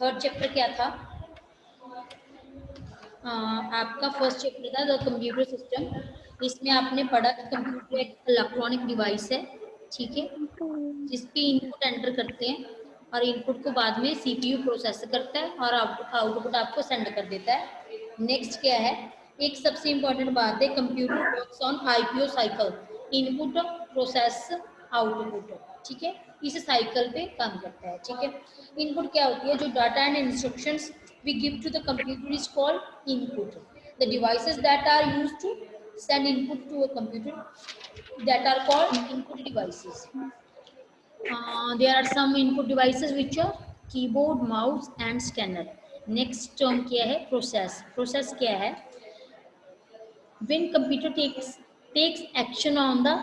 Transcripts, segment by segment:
Third chapter क्या था? आपका फर्स्ट चैप्टर था द कंप्यूटर सिस्टम। इसमें आपने पढ़ा कि कंप्यूटर एक इलेक्ट्रॉनिक डिवाइस है, ठीक है, जिसपे इनपुट एंटर करते हैं और इनपुट को बाद में सीपीयू प्रोसेस करता है और आउटपुट आपको सेंड कर देता है। नेक्स्ट क्या है, एक सबसे इम्पोर्टेंट बात है, computer works on IPO cycle, input process output, ठीक है, इस साइकिल पे काम करता है, ठीक है। इनपुट क्या होती है, जो data and instructions we give to the computer is called input. The devices that are used to send input to a computer that are called input devices. There are some input devices which are keyboard, mouse and scanner. Next term क्या है, process. Process क्या है, when computer takes action on the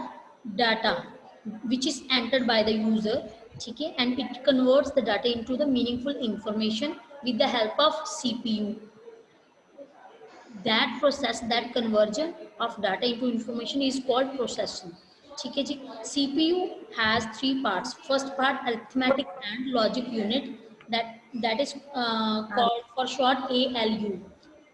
data which is entered by the user, ठीक है, and it converts the data into the meaningful information with the help of CPU. That process, that conversion of data into information is called processing, ठीक है जी। CPU has three parts. First part, arithmetic and logic unit, that is called for short ALU,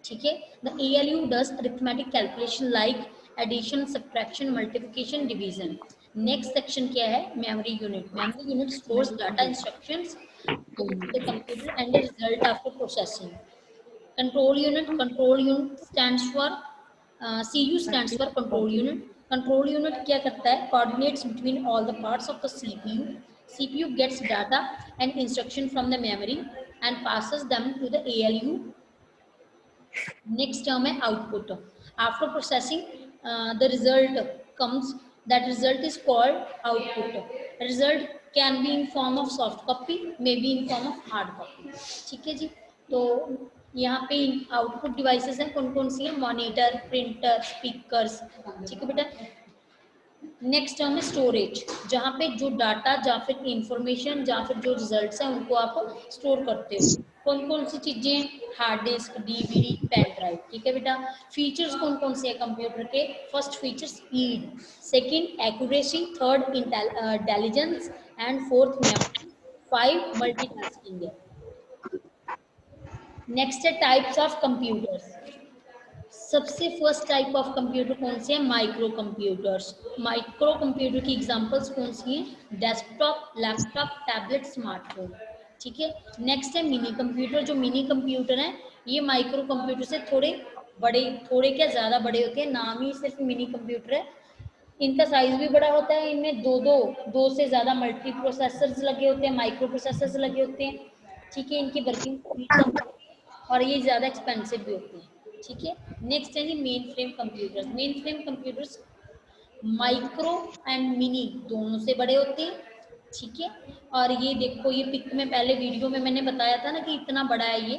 ठीक है। The ALU does arithmetic calculation like addition, subtraction, multiplication, division. Next section क्या है, memory unit. Memory unit stores data instructions to the computer and the result after processing. Control unit stands for CU stands for control unit. Control unit क्या करता है, coordinates between all the parts of the CPU. CPU gets data and instruction from the memory and passes them to the ALU. Next term है output. After processing, the result comes. That result is called output. Result can be in form of soft copy, may be in form of hard copy, ठीक है जी। तो यहाँ पे output devices हैं, कौन कौन सी है, मॉनिटर, प्रिंटर, स्पीकर्स, ठीक है बेटा। नेक्स्ट टर्म है स्टोरेज, जहाँ पे जो डाटा या फिर इंफॉर्मेशन या फिर जो रिजल्ट्स हैं उनको आप स्टोर करते हो। कौन कौन सी चीजें, hard disk, DVD, pen drive, ठीक है बेटा। फीचर्स कौन कौन से है कंप्यूटर के, first feature speed, second accuracy, third intelligence and fourth memory, five multitasking है। नेक्स्ट है टाइप्स ऑफ कंप्यूटर्स। सबसे फर्स्ट टाइप ऑफ कंप्यूटर कौन से है, माइक्रो कंप्यूटर्स। माइक्रो कंप्यूटर की एग्जांपल्स कौन सी हैं, डेस्कटॉप, लैपटॉप, टैबलेट, स्मार्टफोन, ठीक है। नेक्स्ट है मिनी कंप्यूटर। जो मिनी कंप्यूटर हैं ये माइक्रो कंप्यूटर से थोड़े बड़े, थोड़े क्या ज़्यादा बड़े होते हैं, नाम ही सिर्फ मिनी कंप्यूटर है। इनका साइज भी बड़ा होता है, इनमें दो से ज़्यादा मल्टी प्रोसेसर्स लगे होते हैं, माइक्रो प्रोसेसर्स लगे होते हैं, ठीक है। इनकी वर्किंग स्पीड कम होती है और ये ज़्यादा एक्सपेंसिव भी होते हैं, ठीक है। नेक्स्ट है जी mainframe computers. Mainframe computers micro and mini दोनों से बड़े होते हैं, ठीक है। और ये देखो, ये पिक में पहले वीडियो में मैंने बताया था ना कि इतना बड़ा है ये,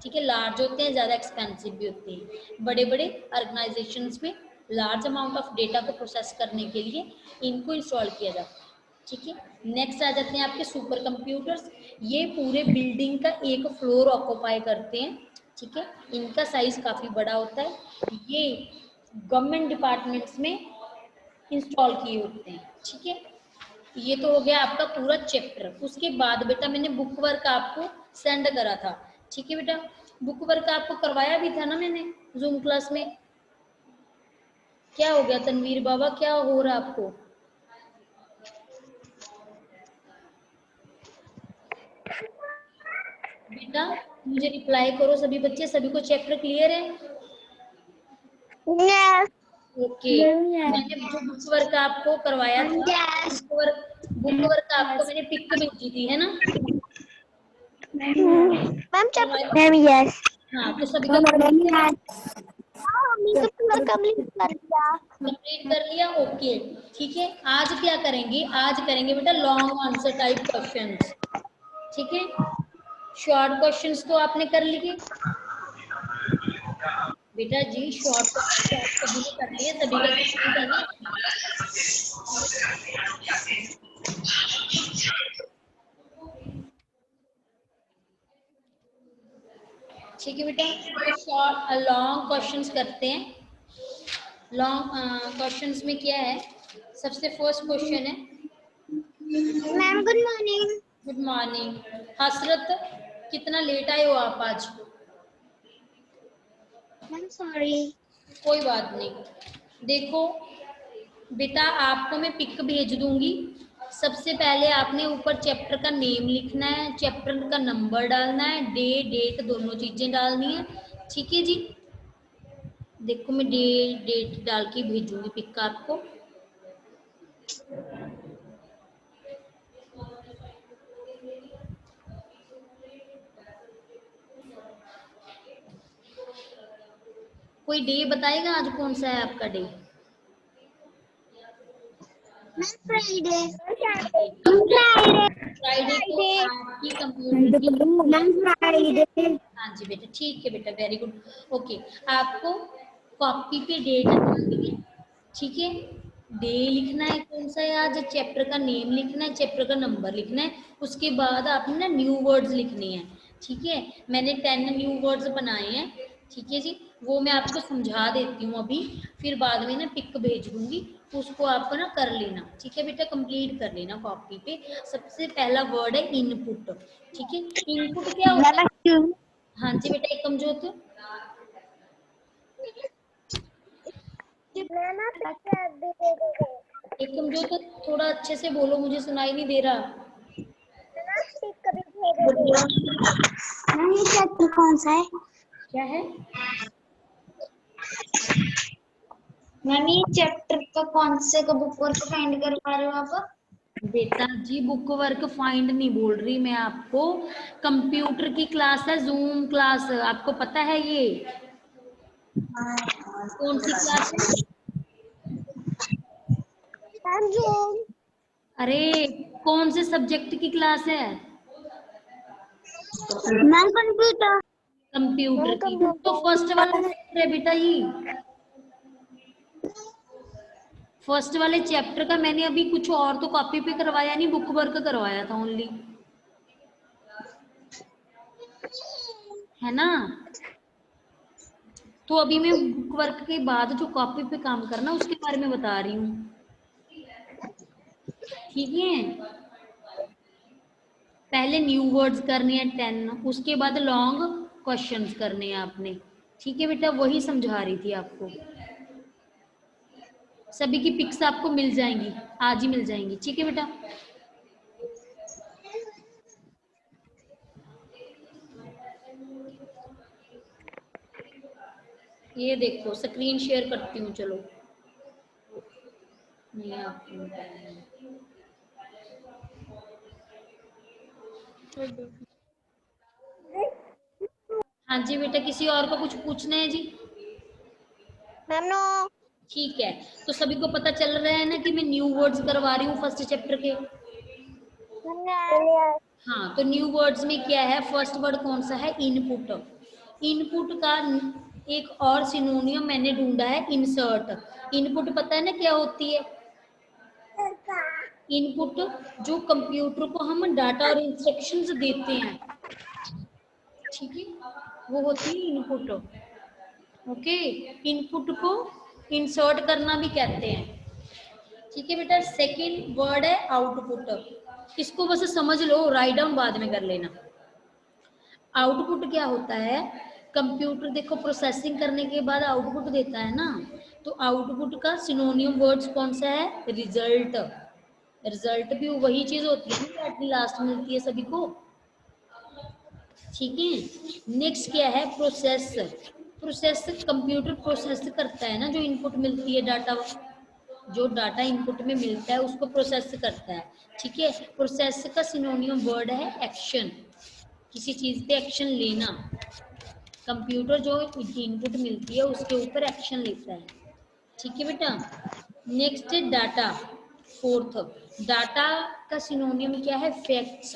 ठीक है। लार्ज होते हैं, ज़्यादा एक्सपेंसिव भी होते हैं। बड़े बड़े ऑर्गेनाइजेशंस में लार्ज अमाउंट ऑफ डेटा को प्रोसेस करने के लिए इनको इंस्टॉल किया जाता है, ठीक है। नेक्स्ट आ जाते हैं आपके सुपर कंप्यूटर्स। ये पूरे बिल्डिंग का एक फ्लोर ऑक्यूपाई करते हैं, ठीक है। इनका साइज काफ़ी बड़ा होता है, ये गवर्नमेंट डिपार्टमेंट्स में इंस्टॉल किए होते हैं, ठीक है। ये तो हो गया आपका पूरा चैप्टर। उसके बाद बेटा मैंने बुक वर्क आपको सेंड करा था, ठीक है बेटा। बुक वर्क आपको करवाया भी था ना मैंने जूम क्लास में। क्या हो गया तनवीर बाबा, क्या हो रहा आपको? बेटा मुझे रिप्लाई करो सभी बच्चे, सभी को चैप्टर क्लियर है? Yes. ओके। मैंने जो बुक वर्क आपको करवाया था, बुक वर्क आपको मैंने पिक भेजी थी है ना Ma'am, chapter. Yes. हाँ, तो सभी का कंप्लीट कर लिया, ओके ठीक है। आज क्या करेंगे, आज करेंगे बेटा लॉन्ग आंसर टाइप क्वेश्चंस, ठीक है। शॉर्ट क्वेश्चंस तो आपने कर लिए बेटा जी, शॉर्ट क्वेश्चन आप सभी ने कर लिए, सभी का कंप्लीट है ना। ठीक है बेटा, तो शॉर्ट लॉन्ग क्वेश्चंस करते हैं। लॉन्ग क्वेश्चंस में क्या है, सबसे फर्स्ट क्वेश्चन है, Ma'am, good morning. Good morning हसरत, कितना लेट आए हो आप आज? Ma'am sorry. कोई बात नहीं। देखो बेटा, आपको मैं पिक भेज दूंगी। सबसे पहले आपने ऊपर चैप्टर का नेम लिखना है, चैप्टर का नंबर डालना है, डे डेट दोनों चीजें डालनी है। ठीक है जी। देखो मैं डे डेट डाल के भेजूंगी पिक आपको। कोई डे बताएगा आज कौन सा है आपका डे? Ma'am Friday. फ्राइडे को आपकी कंप्यूटर की मैम फ्राइडे। हाँ जी बेटा, ठीक है बेटा, वेरी गुड। ओके, आपको कॉपी पे डेट डालनी है। ठीक है, डे लिखना है कौन सा है आज, चैप्टर का नेम लिखना है, चैप्टर का नंबर लिखना है। उसके बाद आपने ना न्यू वर्ड्स लिखने हैं। ठीक है, मैंने 10 न्यू वर्ड्स बनाए हैं। ठीक है जी, वो मैं आपको समझा देती हूँ अभी, फिर बाद में ना पिक भेज दूंगी, उसको आपको ना कर लेना। ठीक है बेटा, कंप्लीट कर लेना कॉपी पे। सबसे पहला वर्ड है इनपुट। ठीक है, इनपुट क्या होता है? मैम हाँ जी बेटा, एक कमजोत। एक कमजोत, थोड़ा अच्छे से बोलो, मुझे सुनाई नहीं दे रहा। मैम ये चैप्टर कौन सा है? क्या है? मैम ये चैप्टर का कौन से का बुक वर्क फाइंड करवा रहे हो आप? बेटा जी, बुक वर्क फाइंड नहीं बोल रही मैं आपको, कंप्यूटर की क्लास है, जूम क्लास। आपको पता है ये कौन सी क्लास है? अरे, कौन से सब्जेक्ट की क्लास है? Ma'am computer. कंप्यूटर की। तो फर्स्ट वाला चैप्टर है बेटा ये। फर्स्ट वाले चैप्टर का मैंने अभी कुछ और तो कॉपी पे करवाया नहीं, बुक वर्क करवाया था ओनली, है ना। तो अभी मैं बुक वर्क के बाद जो कॉपी पे काम करना उसके बारे में बता रही हूँ। ठीक है, पहले न्यू वर्ड्स करने हैं 10, उसके बाद लॉन्ग क्वेश्चंस करने हैं आपने। ठीक है बेटा, वही समझा रही थी आपको। सभी की पिक्स आपको मिल जाएंगी, आज ही मिल जाएंगी। ठीक है बेटा, ये देखो स्क्रीन शेयर करती हूँ, चलो। नहीं आपको, हाँ जी बेटा, किसी और को कुछ पूछना है जी? Ma'am no. ठीक है, तो सभी को पता चल रहा है ना कि मैं न्यू वर्ड्स करवा रही हूँ फर्स्ट चैप्टर के। हाँ, तो न्यू वर्ड्स में क्या है, फर्स्ट वर्ड कौन सा है? इनपुट। इनपुट का एक और सिनोनियम मैंने ढूंढा है, इंसर्ट। इनपुट पता है ना क्या होती है? इनपुट, जो कंप्यूटर को हम डाटा और इंस्ट्रक्शंस देते हैं, ठीक है, वो होती है इनपुट। ओके, इनपुट को इंसर्ट करना भी कहते हैं। ठीक है बेटा, सेकंड वर्ड है आउटपुट। इसको बस समझ लो, राइट डाउन बाद में कर लेना। आउटपुट क्या होता है? कंप्यूटर देखो प्रोसेसिंग करने के बाद आउटपुट देता है ना, तो आउटपुट का सिनोनियम वर्ड्स कौन सा है? रिजल्ट। रिजल्ट भी वही चीज होती है ना, एट लास्ट मिलती है सभी को। ठीक है, नेक्स्ट क्या है? प्रोसेस। प्रोसेस, कंप्यूटर प्रोसेस करता है ना, जो इनपुट मिलती है डाटा, जो डाटा इनपुट में मिलता है उसको प्रोसेस करता है। ठीक है, प्रोसेस का सिनोनियम वर्ड है एक्शन। किसी चीज पे एक्शन लेना, कंप्यूटर जो इनपुट मिलती है उसके ऊपर एक्शन लेता है। ठीक है बेटा, नेक्स्ट है डाटा। फोर्थ, डाटा का सिनोनियम क्या है? फैक्ट्स।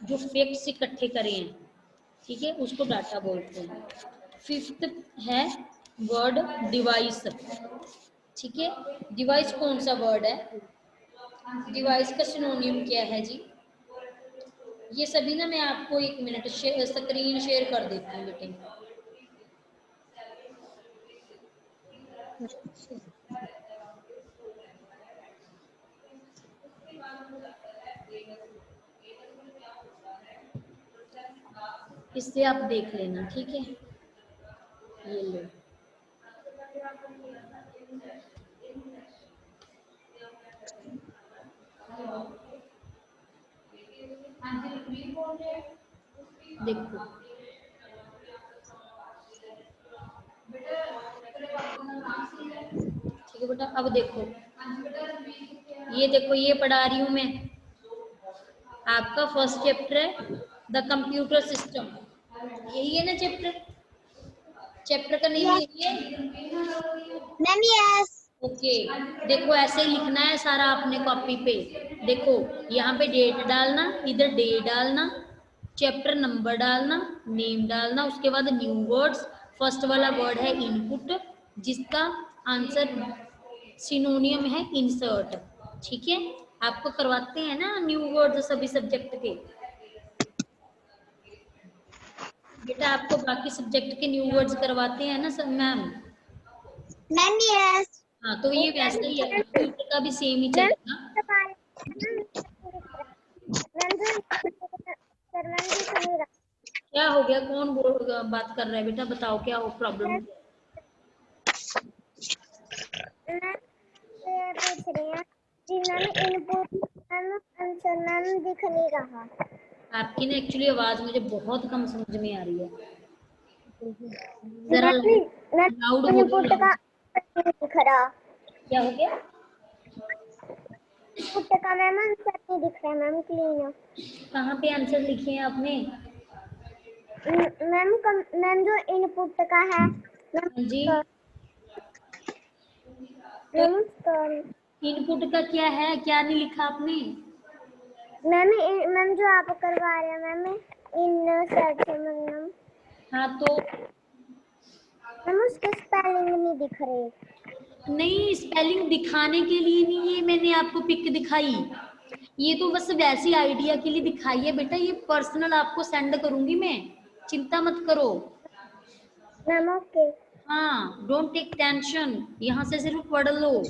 जो फैक्ट्स इकट्ठे करे हैं, ठीक है, उसको डाटा बोलते हैं। फिफ्थ है वर्ड डिवाइस। ठीक है, डिवाइस कौन सा वर्ड है? डिवाइस का सिनोनियम क्या है जी? ये सभी ना मैं आपको एक मिनट स्क्रीन शेयर कर देती हूँ बेटे। इससे आप देख लेना, ठीक है। ये लो, देखो ठीक है बेटा। अब देखो, ये पढ़ा रही हूं मैं, आपका फर्स्ट चैप्टर है द कंप्यूटर सिस्टम, यही है ना चैप्टर? चैप्टर का नेम यही है? Ma'am yes. ओके, देखो ऐसे ही लिखना है सारा आपने कॉपी पे। देखो यहाँ पे डेट डालना, इधर डे डालना, चैप्टर नंबर डालना, नेम डालना, उसके बाद न्यू वर्ड्स। फर्स्ट वाला वर्ड है इनपुट, जिसका आंसर सिनोनियम है इंसर्ट, ठीक है। आपको करवाते हैं ना न्यू वर्ड्स सभी सब्जेक्ट के बेटा, आपको बाकी सब्जेक्ट के न्यू वर्ड्स करवाते हैं ना सब मैम? Ma'am yes. हाँ, तो ये वैसा ही है, कंप्यूटर का भी सेम ही चलेगा। क्या हो गया, कौन बात कर रहा है बेटा? बताओ क्या हो प्रॉब्लम? पूछ रही हैं जी मैम, इनपुट आंसर मैम दिख नहीं रहा। आपकी ना एक्चुअली आवाज मुझे बहुत कम समझ में आ रही है, जरा लाउड इनपुट बोलो। का दिख रहा। क्या हो गया? इनपुट का मैम आंसर नहीं दिख रहा मैम क्लीन। कहाँ पे आंसर लिखे हैं आपने? मैम जो इनपुट का है हाँ जी, तो मैम इनपुट का क्या है, क्या नहीं लिखा आपने? मैम जो आप करवा रहे हैं मैम इन सर्च मैम। हाँ तो मैम उसके स्पेलिंग नहीं दिख रहे। नहीं, स्पेलिंग दिखाने के लिए नहीं ये मैंने आपको पिक दिखाई, ये तो बस वैसी आइडिया के लिए दिखाई है बेटा। ये पर्सनल आपको सेंड करूंगी मैं, चिंता मत करो। Ma'am okay. हाँ, डोंट टेक टेंशन, यहाँ से सिर्फ पढ़ लो,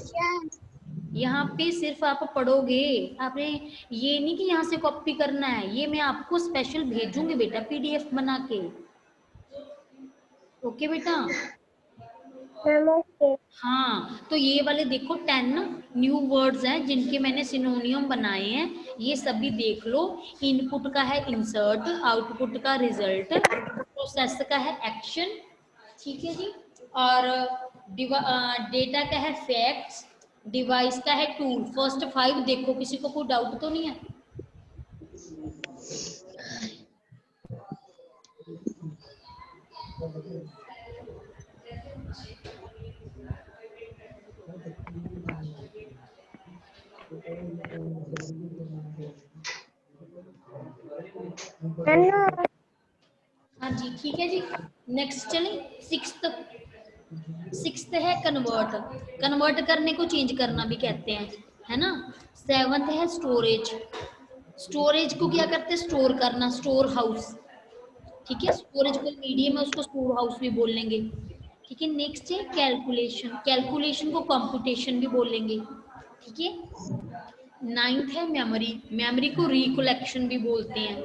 यहाँ पे सिर्फ आप पढ़ोगे। आपने ये नहीं कि यहाँ से कॉपी करना है, ये मैं आपको स्पेशल भेजूंगी बेटा पीडीएफ बना के। ओके बेटा? Ma'am okay. हाँ, तो ये वाले देखो 10 न्यू वर्ड्स हैं जिनके मैंने सिनोनियम बनाए हैं, ये सभी देख लो। इनपुट का है इंसर्ट, आउटपुट का रिजल्ट, प्रोसेस का है एक्शन, ठीक है जी। और डेटा का है फैक्ट्स, डिवाइस का है टूल। फर्स्ट 5 देखो, किसी को कोई डाउट तो नहीं है? हाँ जी, ठीक है जी। नेक्स्ट चले, सिक्स्थ है कन्वर्ट, कन्वर्ट करने को चेंज करना भी कहते हैं, है ना। 7th है स्टोरेज, स्टोरेज को क्या करते हैं, स्टोर करना, स्टोर हाउस, ठीक है। स्टोरेज को मीडियम है, उसको स्टोर हाउस भी बोल लेंगे, ठीक है। नेक्स्ट है कैलकुलेशन, कैलकुलेशन को कंप्यूटेशन भी बोल लेंगे, ठीक है। 9th है मेमोरी, मेमोरी को रिकलेक्शन भी बोलते हैं,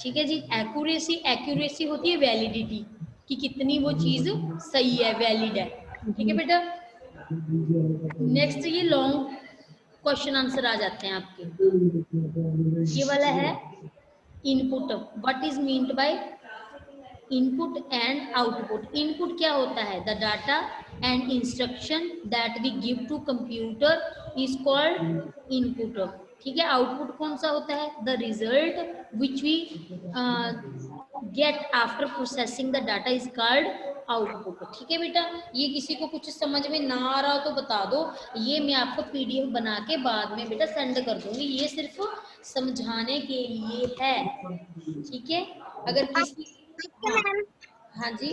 ठीक है जी। एक्यूरेसी, एक्यूरेसी होती है वैलिडिटी, कि कितनी वो चीज सही है, वैलिड है, ठीक है बेटा। नेक्स्ट ये लॉन्ग क्वेश्चन आंसर आ जाते हैं आपके। ये वाला है input, what is meant by input and output. Input क्या होता है, the data and instruction that we give to computer is called input, ठीक है। आउटपुट कौन सा होता है, the result which we get after processing the data is called output, ठीक है बेटा। ये किसी को कुछ समझ में ना आ रहा हो तो बता दो, ये मैं आपको पीडीएफ बना के बाद में बेटा सेंड कर दूंगी, ये सिर्फ समझाने के लिए है, ठीक है। अगर किसी, हाँ हाँ जी,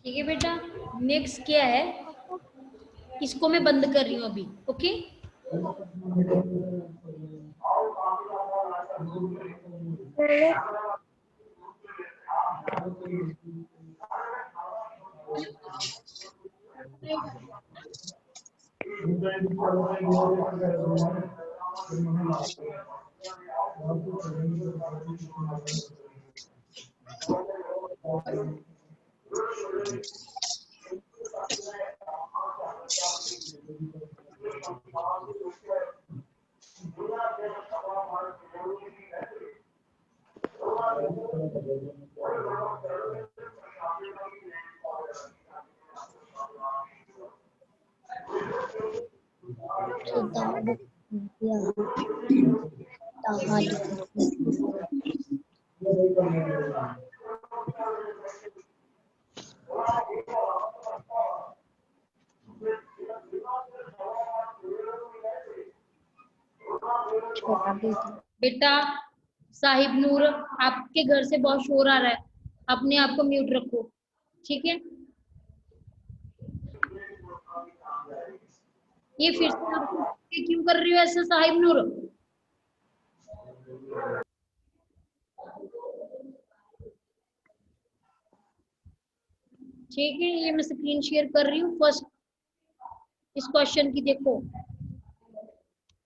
ठीक है बेटा, नेक्स्ट क्या है, इसको मैं बंद कर रही हूँ अभी। ओके, बेटा साहिब नूर, आपके घर से बहुत शोर आ रहा है, अपने आप को म्यूट रखो, ठीक है। ये फिर से आप क्यों कर रही हो ऐसा साहिब नूर? ठीक है, ये मैं स्क्रीन शेयर कर रही हूँ फर्स्ट इस क्वेश्चन की, देखो।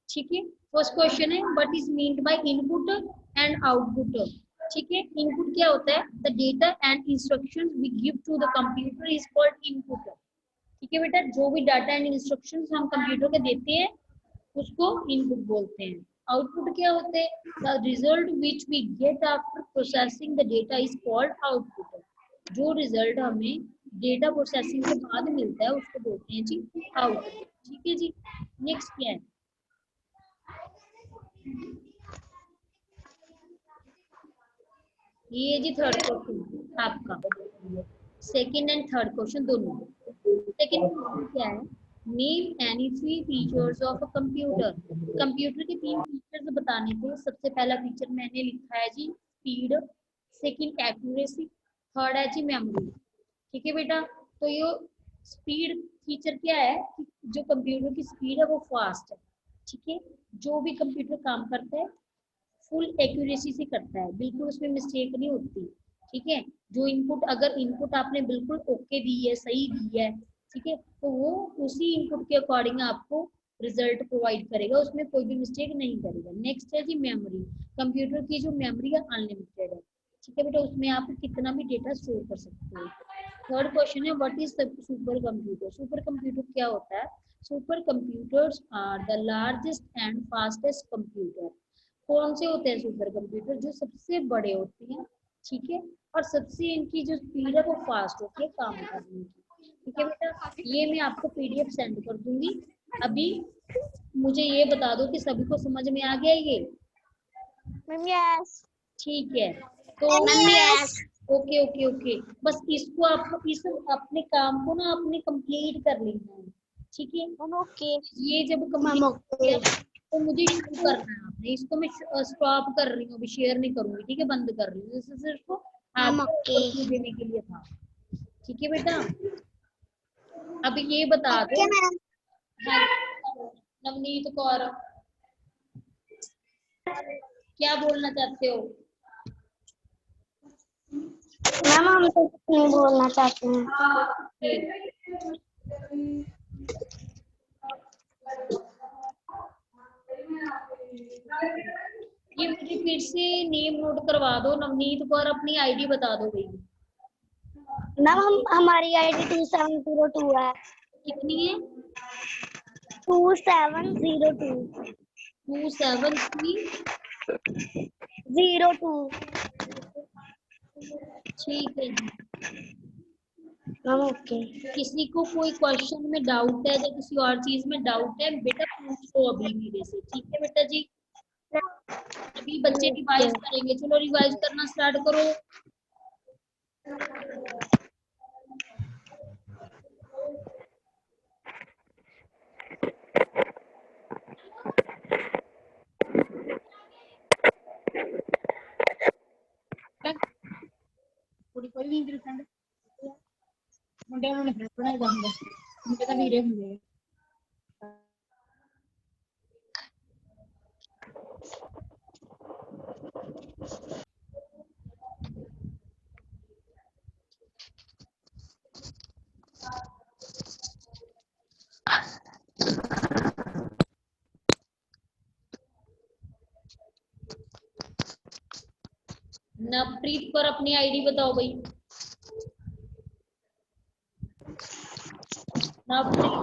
ठीक है, फर्स्ट क्वेश्चन है what is meant by input and output. ठीक है, इनपुट क्या होता है, the data and instructions we give to the computer is called input. ठीक है बेटा, जो भी डाटा एंड इंस्ट्रक्शंस हम कंप्यूटर को देते हैं उसको इनपुट बोलते हैं। आउटपुट क्या होते हैं, the result which we get after processing the data is called output. जो रिजल्ट हमें डेटा प्रोसेसिंग के बाद मिलता है उसको बोलते हैं जी आउटपुट। ठीक है जी, नेक्स्ट क्या है, ये जी थर्ड क्वेश्चन आपका, सेकंड एंड थर्ड क्वेश्चन दोनों। सेकंड क्वेश्चन क्या है, name any 3 features of a computer. Computer के 3 फीचर्स बताने थे। सबसे पहला फीचर मैंने लिखा है जी स्पीड, सेकंड एक्यूरेसी, थर्ड है जी मेमोरी। ठीक है बेटा, तो ये स्पीड फीचर क्या है कि जो कंप्यूटर की स्पीड है वो फास्ट है। ठीक है, जो भी कंप्यूटर काम करता है फुल एक्यूरेसी से करता है, बिल्कुल उसमें मिस्टेक नहीं होती। ठीक है, जो इनपुट, अगर इनपुट आपने बिल्कुल ओके दी है, सही दी है, ठीक है, तो वो उसी इनपुट के अकॉर्डिंग आपको रिजल्ट प्रोवाइड करेगा, उसमें कोई भी मिस्टेक नहीं करेगा। नेक्स्ट है जी मेमोरी। कंप्यूटर की जो मेमोरी है अनलिमिटेड है। ठीक है बेटा, उसमें आप कितना भी डेटा स्टोर कर सकते हो। थर्ड क्वेश्चन है what is super computer. Super computer क्या होता है, super computers are the largest and fastest computer. कौन से होते हैं सुपर कंप्यूटर, जो सबसे बड़े होते हैं, ठीक है, और सबसे इनकी जो स्पीड है वो फास्ट होती है काम करने की। ठीक है बेटा, ये मैं आपको पीडीएफ सेंड कर दूंगी। अभी मुझे ये बता दो कि सभी को समझ में आ गया ये? Ma'am yes. ठीक है, तो ओके ओके ओके, बस इसको आपको इस अपने काम को ना आपने कंप्लीट कर लेना है। ठीक है, ओके, ये जब कंप्लीट किया तो मुझे शुरू करना है आपने। इसको मैं स्टॉप कर रही हूँ, अभी शेयर नहीं करूंगी। ठीक है, बंद कर रही हूँ, इसे सिर्फ आपको देने के लिए था। ठीक है बेटा, अब ये बता दो, हाँ, नवनीत कौर क्या बोलना चाहते हो? मैम हम तो कुछ नहीं बोलना चाहते हैं। ये मुझे फिर से नेम नोट करवा दो, नवनीत कौर अपनी आईडी बता दो भाई। मैम हमारी आईडी 2702 है। कितनी है? 2702। 2702। ठीक है जी, ओके। किसी को कोई क्वेश्चन में डाउट है या किसी और चीज में डाउट है बेटा पूछ लो अभी मेरे से। ठीक है बेटा जी, बच्चे रिवाइज करेंगे। चलो रिवाइज करना स्टार्ट करो। कोई भी इंटरेस्टेड मुंडे ਨੂੰ ਨਹੀਂ ਬਣਾਈ ਜਾਂਦਾ ਮੁੰਡੇ ਤਾਂ ਵੀਰੇ ਹੁੰਦੇ ਆ। नवप्रीत पर अपनी आईडी बताओ भाई। नवप्रीत